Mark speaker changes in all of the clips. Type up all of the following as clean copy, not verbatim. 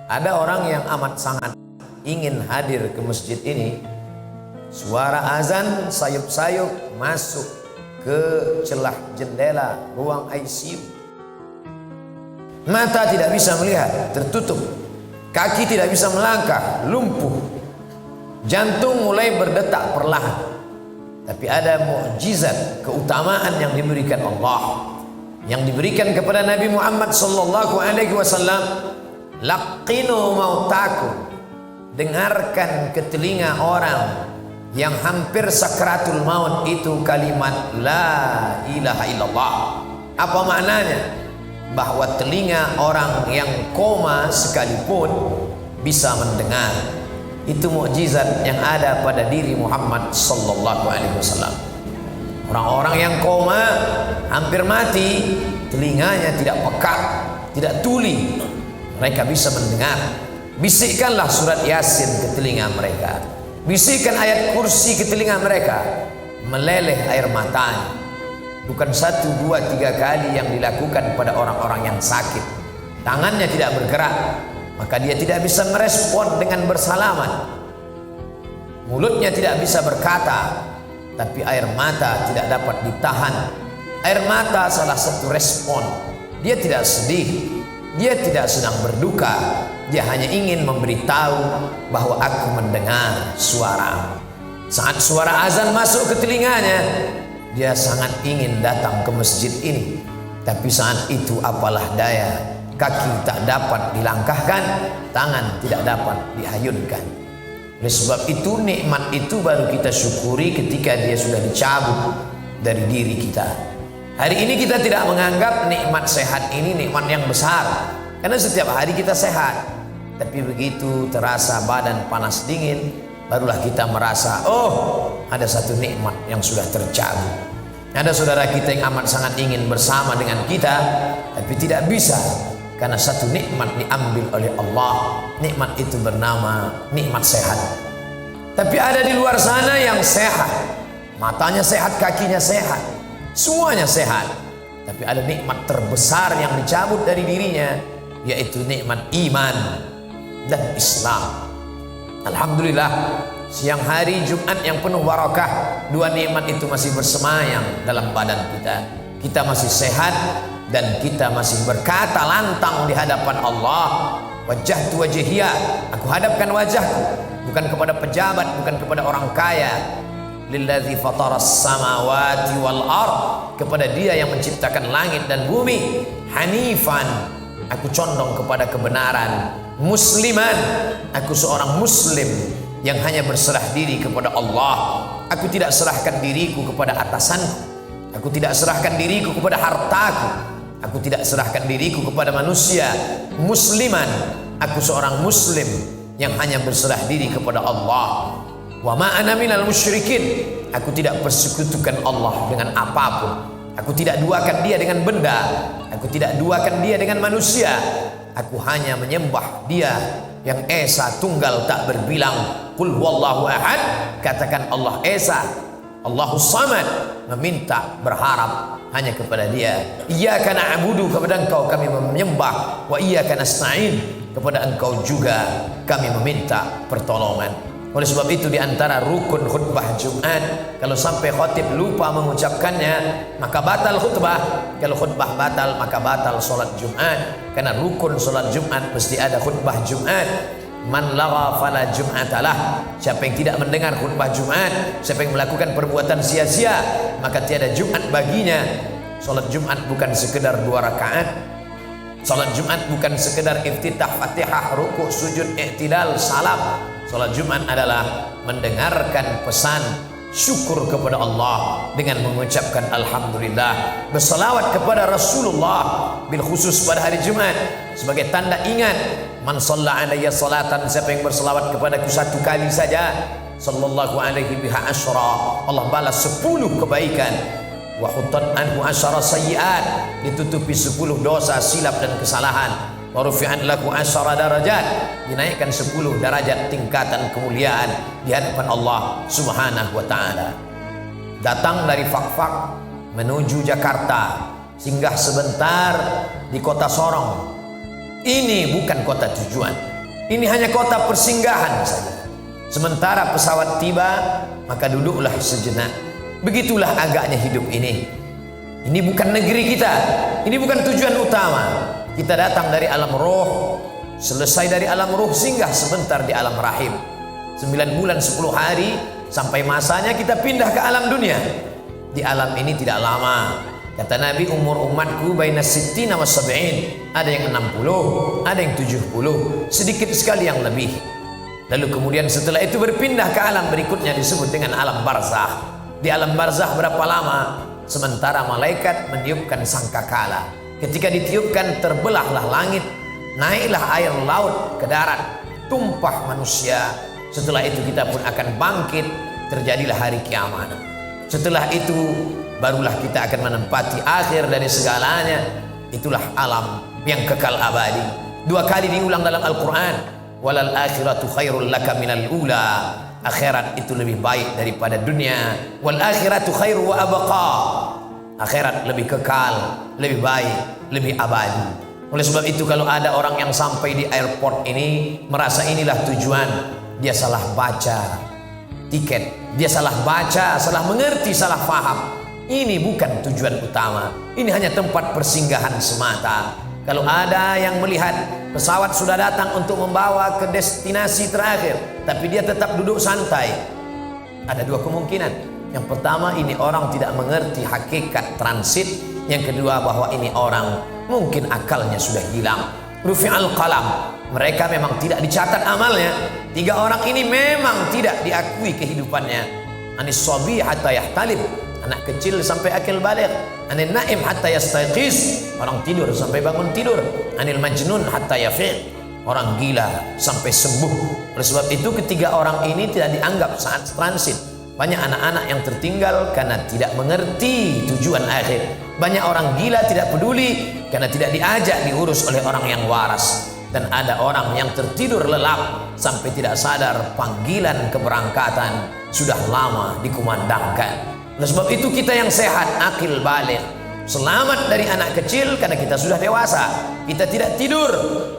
Speaker 1: Ada orang yang amat sangat ingin hadir ke masjid ini. Suara azan sayup-sayup masuk ke celah jendela ruang ICU. Mata tidak bisa melihat, tertutup. Kaki tidak bisa melangkah, lumpuh. Jantung mulai berdetak perlahan. Tapi ada mukjizat, keutamaan yang diberikan Allah, yang diberikan kepada Nabi Muhammad sallallahu alaihi wasallam. Laqinu mautakum, dengarkan ke telinga orang yang hampir sakratul maut itu kalimat la ilaha illallah. Apa maknanya? Bahwa telinga orang yang koma sekalipun bisa mendengar. Itu mukjizat yang ada pada diri Muhammad sallallahu alaihi wasallam. Orang-orang yang koma, hampir mati, telinganya tidak pekat, tidak tuli, mereka bisa mendengar. Bisikkanlah surat Yasin ke telinga mereka, bisikkan ayat kursi ke telinga mereka, meleleh air matanya. Bukan 1, 2, 3 kali yang dilakukan pada orang-orang yang sakit. Tangannya tidak bergerak, maka dia tidak bisa merespon dengan bersalaman. Mulutnya tidak bisa berkata, tapi air mata tidak dapat ditahan. Air mata salah satu respon. Dia tidak sedih, dia tidak sedang berduka, dia hanya ingin memberitahu bahwa aku mendengar suara. Saat suara azan masuk ke telinganya, dia sangat ingin datang ke masjid ini. Tapi saat itu apalah daya, kaki tak dapat dilangkahkan, tangan tidak dapat dihayunkan. Oleh sebab itu nikmat itu baru kita syukuri ketika dia sudah dicabut dari diri kita. Hari ini kita tidak menganggap nikmat sehat ini nikmat yang besar, karena setiap hari kita sehat. Tapi begitu terasa badan panas dingin, barulah kita merasa, oh, ada satu nikmat yang sudah tercabut. Ada saudara kita yang amat sangat ingin bersama dengan kita, tapi tidak bisa, karena satu nikmat diambil oleh Allah. Nikmat itu bernama nikmat sehat. Tapi ada di luar sana yang sehat, matanya sehat, kakinya sehat, semuanya sehat. Tapi ada nikmat terbesar yang dicabut dari dirinya, yaitu nikmat iman dan Islam. Alhamdulillah, siang hari Jumat yang penuh barakah, dua nikmat itu masih bersemayam dalam badan kita. Kita masih sehat dan kita masih berkata lantang di hadapan Allah, wajjahtu wajhiya, aku hadapkan wajahku bukan kepada pejabat, bukan kepada orang kaya, lillazi fataras samawati wal ard, kepada dia yang menciptakan langit dan bumi, hanifan, aku condong kepada kebenaran, musliman, aku seorang muslim yang hanya berserah diri kepada Allah. Aku tidak serahkan diriku kepada atasanku, aku tidak serahkan diriku kepada hartaku, aku tidak serahkan diriku kepada manusia. Musliman, aku seorang muslim yang hanya berserah diri kepada Allah. Wa ma ana minal musyrikin, aku tidak persekutukan Allah dengan apapun. Aku tidak duakan dia dengan benda, aku tidak duakan dia dengan manusia. Aku hanya menyembah dia yang esa, tunggal, tak berbilang. Qul huwallahu ahad, katakan Allah esa, Allahus samad, meminta, berharap hanya kepada dia. Iyyaka na'budu, kepada engkau kami menyembah, wa iyyaka nasta'in, kepada engkau juga kami meminta pertolongan. Oleh sebab itu di antara rukun khutbah Jumat, kalau sampai khatib lupa mengucapkannya, maka batal khutbah. Kalau khutbah batal, maka batal solat Jumat. Karena rukun solat Jumat mesti ada khutbah Jumat. Man lagha fala jum'atalah, siapa yang tidak mendengar khutbah Jumat, siapa yang melakukan perbuatan sia-sia, maka tiada Jumat baginya. Solat Jumat bukan sekedar 2 rakaat. Salat Jumat bukan sekedar iftitah, Fatihah, rukuk, sujud, i'tidal, salam. Salat Jumat adalah mendengarkan pesan syukur kepada Allah dengan mengucapkan alhamdulillah, berselawat kepada Rasulullah, bil khusus pada hari Jumat sebagai tanda ingat. Man shalla alayya salatan, siapa yang berselawat kepadaku 1 kali saja, sallallahu alaihi biha asyra, Allah balas 10 kebaikan. Wa hutat anhu asyara sayyiat, ditutupi 10 dosa, silap dan kesalahan. Wa rufi'at lahu asyara darajat, dinaikkan 10 derajat tingkatan kemuliaan di hadapan Allah Subhanahu wa taala. Datang dari Fakfak menuju Jakarta, singgah sebentar di kota Sorong. Ini bukan kota tujuan. Ini hanya kota persinggahan saja. Sementara pesawat tiba, maka duduklah sejenak. Begitulah agaknya hidup ini. Ini bukan negeri kita, ini bukan tujuan utama. Kita datang dari alam roh, selesai dari alam roh singgah sebentar di alam rahim. 9 bulan 10 hari sampai masanya kita pindah ke alam dunia. Di alam ini tidak lama. Kata Nabi, umur umatku baina sittina wa sab'in. Ada yang 60, ada yang 70, sedikit sekali yang lebih. Lalu kemudian setelah itu berpindah ke alam berikutnya disebut dengan alam barzakh. Di alam barzakh berapa lama? Sementara malaikat meniupkan sangkakala. Ketika ditiupkan terbelahlah langit, naiklah air laut ke darat, tumpah manusia. Setelah itu kita pun akan bangkit, terjadilah hari kiamat. Setelah itu barulah kita akan menempati akhir dari segalanya. Itulah alam yang kekal abadi. 2 kali diulang dalam Al-Quran. Walal akhiratu khairul laka minal ula. Akhirat itu lebih baik daripada dunia. Wal akhiratu khairu wa abqa. Akhirat lebih kekal, lebih baik, lebih abadi. Oleh sebab itu kalau ada orang yang sampai di airport ini merasa inilah tujuan, dia salah baca tiket, dia salah baca, salah mengerti, salah paham. Ini bukan tujuan utama, ini hanya tempat persinggahan semata. Kalau ada yang melihat pesawat sudah datang untuk membawa ke destinasi terakhir, tapi dia tetap duduk santai, ada 2 kemungkinan. Yang pertama, ini orang tidak mengerti hakikat transit. Yang kedua, bahwa ini orang mungkin akalnya sudah hilang. Rufi'al qalam, mereka memang tidak dicatat amalnya. 3 orang ini memang tidak diakui kehidupannya. Anis sabi hatta yahtalib, anak kecil sampai akil baligh. Anil naim hatta yastayqiz, orang tidur sampai bangun tidur. Anil majnun hatta yafiq, orang gila sampai sembuh. Oleh sebab itu ketiga orang ini tidak dianggap saat transit. Banyak anak-anak yang tertinggal karena tidak mengerti tujuan akhir. Banyak orang gila tidak peduli karena tidak diajak diurus oleh orang yang waras. Dan ada orang yang tertidur lelap sampai tidak sadar panggilan keberangkatan sudah lama dikumandangkan. Oleh sebab itu kita yang sehat, akil baligh, selamat dari anak kecil karena kita sudah dewasa. Kita tidak tidur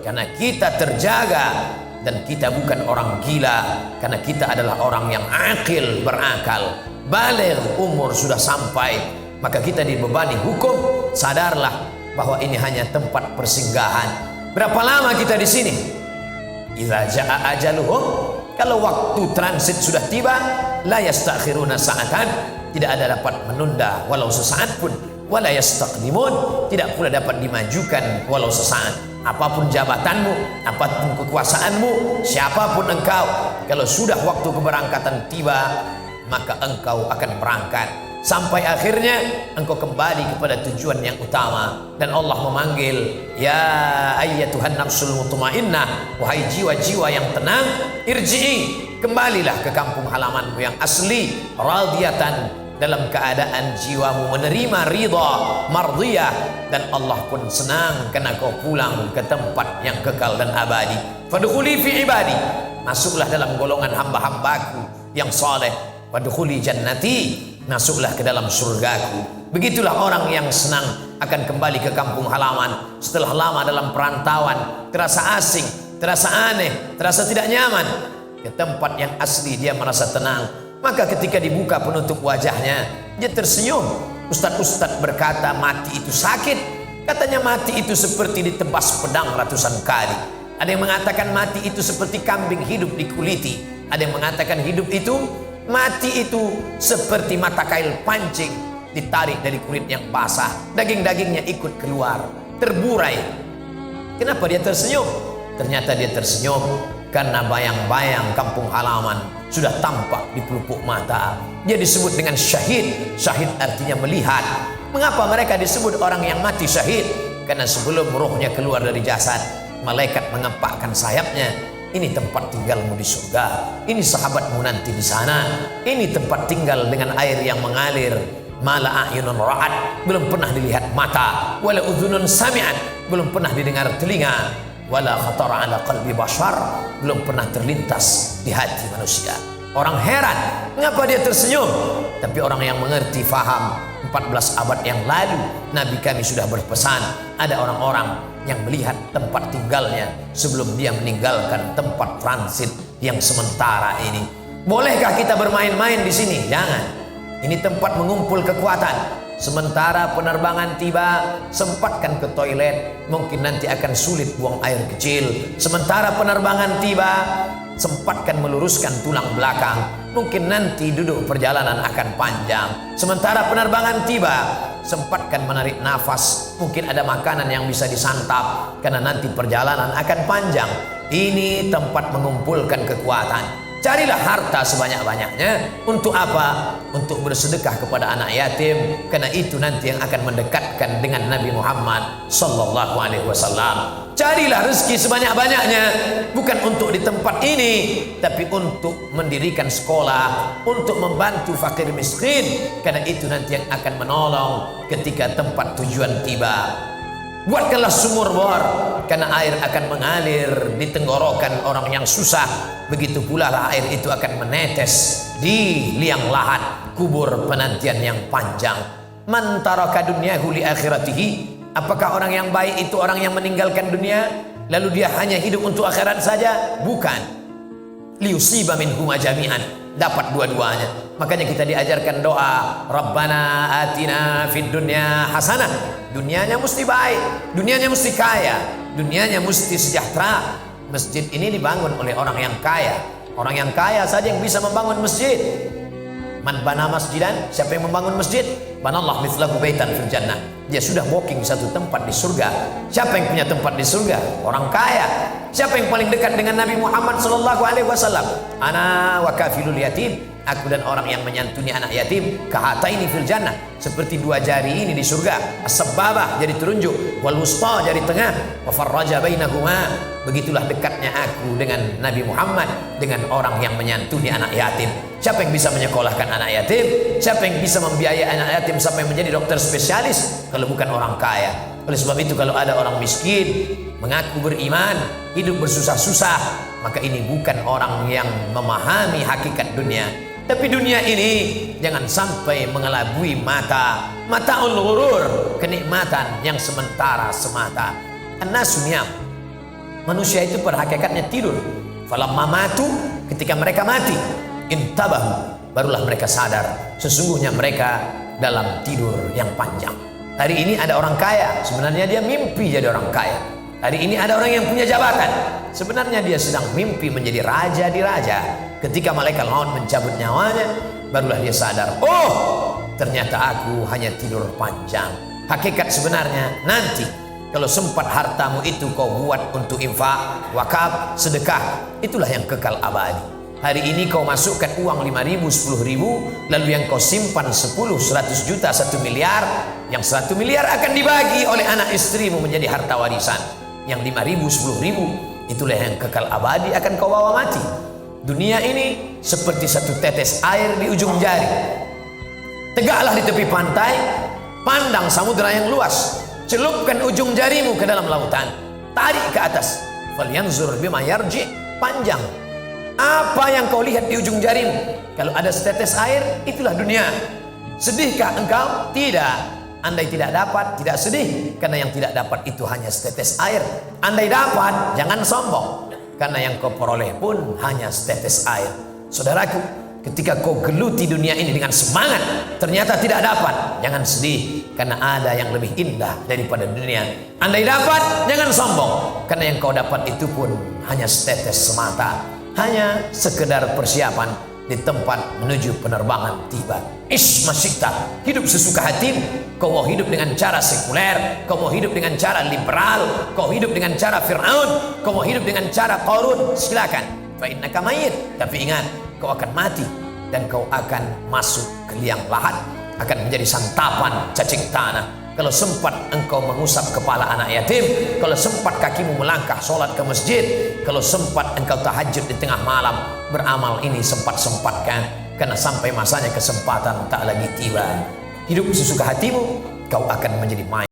Speaker 1: karena kita terjaga. Dan kita bukan orang gila karena kita adalah orang yang akil, berakal, baligh, umur sudah sampai. Maka kita dibebani hukum. Sadarlah bahwa ini hanya tempat persinggahan. Berapa lama kita di sini? Idza jaa ajaluhum, kalau waktu transit sudah tiba, la yastakhiruna sa'atan, tidak ada dapat menunda walau sesaat pun. Wala yastaqdimun, tidak pula dapat dimajukan walau sesaat. Apapun jabatanmu, apapun kekuasaanmu, siapapun engkau, kalau sudah waktu keberangkatan tiba, maka engkau akan berangkat sampai akhirnya engkau kembali kepada tujuan yang utama. Dan Allah memanggil, ya ayyatuhan nafsul mutmainnah, wahai jiwa-jiwa yang tenang, irji'i, kembalilah ke kampung halamanmu yang asli, radiyatan, dalam keadaan jiwamu menerima ridha, mardiyah, dan Allah pun senang karena kau pulang ke tempat yang kekal dan abadi. Fadkhuli fi ibadi, masuklah dalam golongan hamba-hambaku yang saleh. Fadkhuli jannati, masuklah ke dalam surgaku. Begitulah orang yang senang akan kembali ke kampung halaman setelah lama dalam perantauan, terasa asing, terasa aneh, terasa tidak nyaman. Ke tempat yang asli dia merasa tenang. Maka ketika dibuka penutup wajahnya, dia tersenyum. Ustadz-ustadz berkata mati itu sakit. Katanya mati itu seperti ditebas pedang ratusan kali. Ada yang mengatakan mati itu seperti kambing hidup dikuliti. Ada yang mengatakan hidup itu, mati itu seperti mata kail pancing ditarik dari kulit yang basah. Daging-dagingnya ikut keluar, terburai. Kenapa dia tersenyum? Ternyata dia tersenyum karena bayang-bayang kampung halaman sudah tampak di pelupuk mata. Dia disebut dengan syahid. Syahid artinya melihat. Mengapa mereka disebut orang yang mati syahid? Karena sebelum rohnya keluar dari jasad, malaikat mengepakkan sayapnya. Ini tempat tinggalmu di surga. Ini sahabatmu nanti di sana. Ini tempat tinggal dengan air yang mengalir. Mala a'yunun ra'at, belum pernah dilihat mata. Wala udhunun sami'at, belum pernah didengar telinga. Wala khatara ala qalbi bashar, belum pernah terlintas di hati manusia. Orang heran, mengapa dia tersenyum? Tapi orang yang mengerti, faham, 14 abad yang lalu Nabi kami sudah berpesan, ada orang-orang yang melihat tempat tinggalnya sebelum dia meninggalkan tempat transit yang sementara ini. Bolehkah kita bermain-main di sini? Jangan. Ini tempat mengumpul kekuatan. Sementara penerbangan tiba, sempatkan ke toilet. Mungkin nanti akan sulit buang air kecil. Sementara penerbangan tiba, sempatkan meluruskan tulang belakang. Mungkin nanti duduk perjalanan akan panjang. Sementara penerbangan tiba, sempatkan menarik nafas. Mungkin ada makanan yang bisa disantap, karena nanti perjalanan akan panjang. Ini tempat mengumpulkan kekuatan. Carilah harta sebanyak-banyaknya. Untuk apa? Untuk bersedekah kepada anak yatim. Karena itu nanti yang akan mendekatkan dengan Nabi Muhammad sallallahu alaihi wasallam. Carilah rezeki sebanyak-banyaknya, bukan untuk di tempat ini, tapi untuk mendirikan sekolah, untuk membantu fakir miskin. Karena itu nanti yang akan menolong ketika tempat tujuan tiba. Buatkanlah sumur bor, karena air akan mengalir di tenggorokan orang yang susah. Begitu pula lah air itu akan menetes di liang lahat kubur penantian yang panjang. Man taraka dunyahu li akhiratihi. Apakah orang yang baik itu orang yang meninggalkan dunia lalu dia hanya hidup untuk akhirat saja? Bukan. Liyusiba minhuma jami'an, dapat dua-duanya. Makanya kita diajarkan doa, Rabbana atina fid dunya hasanah. Dunianya mesti baik, dunianya mesti kaya, dunianya mesti sejahtera. Masjid ini dibangun oleh orang yang kaya. Orang yang kaya saja yang bisa membangun masjid. Man bana masjidan, siapa yang membangun masjid? Banallah mithlahu baitan fil jannah. Dia sudah booking satu tempat di surga. Siapa yang punya tempat di surga? Orang kaya. Siapa yang paling dekat dengan Nabi Muhammad sallallahu alaihi wasallam? Ana wa kafilul yatim. Aku dan orang yang menyantuni anak yatim, kahataini fil jannah, seperti dua jari ini di surga. As-sababah, jari telunjuk, wal wusta, jari tengah, wa farraja bainahuma. Begitulah dekatnya aku dengan Nabi Muhammad, dengan orang yang menyantuni anak yatim. Siapa yang bisa menyekolahkan anak yatim? Siapa yang bisa membiayai anak yatim sampai menjadi dokter spesialis? Kalau bukan orang kaya. Oleh sebab itu kalau ada orang miskin mengaku beriman, hidup bersusah-susah, maka ini bukan orang yang memahami hakikat dunia. Tapi dunia ini jangan sampai mengelabui mata. Mata'ul ghurur, kenikmatan yang sementara semata. An-nasu niyam. Manusia itu pada hakikatnya tidur. Falamma matu, ketika mereka mati, intabahu, barulah mereka sadar sesungguhnya mereka dalam tidur yang panjang. Hari ini ada orang kaya, sebenarnya dia mimpi jadi orang kaya. Hari ini ada orang yang punya jabatan, sebenarnya dia sedang mimpi menjadi raja di raja. Ketika malaikat maut mencabut nyawanya, barulah dia sadar, oh ternyata aku hanya tidur panjang. Hakikat sebenarnya nanti kalau sempat hartamu itu kau buat untuk infak, wakaf, sedekah, itulah yang kekal abadi. Hari ini kau masukkan uang 5.000, 10.000, lalu yang kau simpan 10, 100 juta, 1 miliar, yang 1 miliar akan dibagi oleh anak istrimu menjadi harta warisan. Yang 5.000, 10.000, itulah yang kekal abadi akan kau bawa mati. Dunia ini seperti satu tetes air di ujung jari. Tegaklah di tepi pantai, pandang samudera yang luas, celupkan ujung jarimu ke dalam lautan, tarik ke atas, falyanzur bima yarji, panjang. Apa yang kau lihat di ujung jarimu? Kalau ada setetes air, itulah dunia. Sedihkah engkau? Tidak. Andai tidak dapat, tidak sedih, karena yang tidak dapat itu hanya setetes air. Andai dapat, jangan sombong, karena yang kau peroleh pun hanya setetes air. Saudaraku, ketika kau geluti dunia ini dengan semangat, ternyata tidak dapat, jangan sedih, karena ada yang lebih indah daripada dunia. Andai dapat, jangan sombong, karena yang kau dapat itu pun hanya setetes semata, hanya sekedar persiapan di tempat menuju penerbangan tiba. Ish masyikta, hidup sesuka hatimu. Kau mau hidup dengan cara sekuler, kau mau hidup dengan cara liberal, kau hidup dengan cara Fir'aun, kau mau hidup dengan cara Qarun, silakan. Fa innaka mayyit, tapi ingat, kau akan mati dan kau akan masuk ke liang lahat, akan menjadi santapan cacing tanah. Kalau sempat engkau mengusap kepala anak yatim, kalau sempat kakimu melangkah sholat ke masjid, kalau sempat engkau tahajud di tengah malam, beramal ini sempat-sempatkan, karena sampai masanya kesempatan tak lagi tiba. Hidup sesuka hatimu, kau akan menjadi mayat.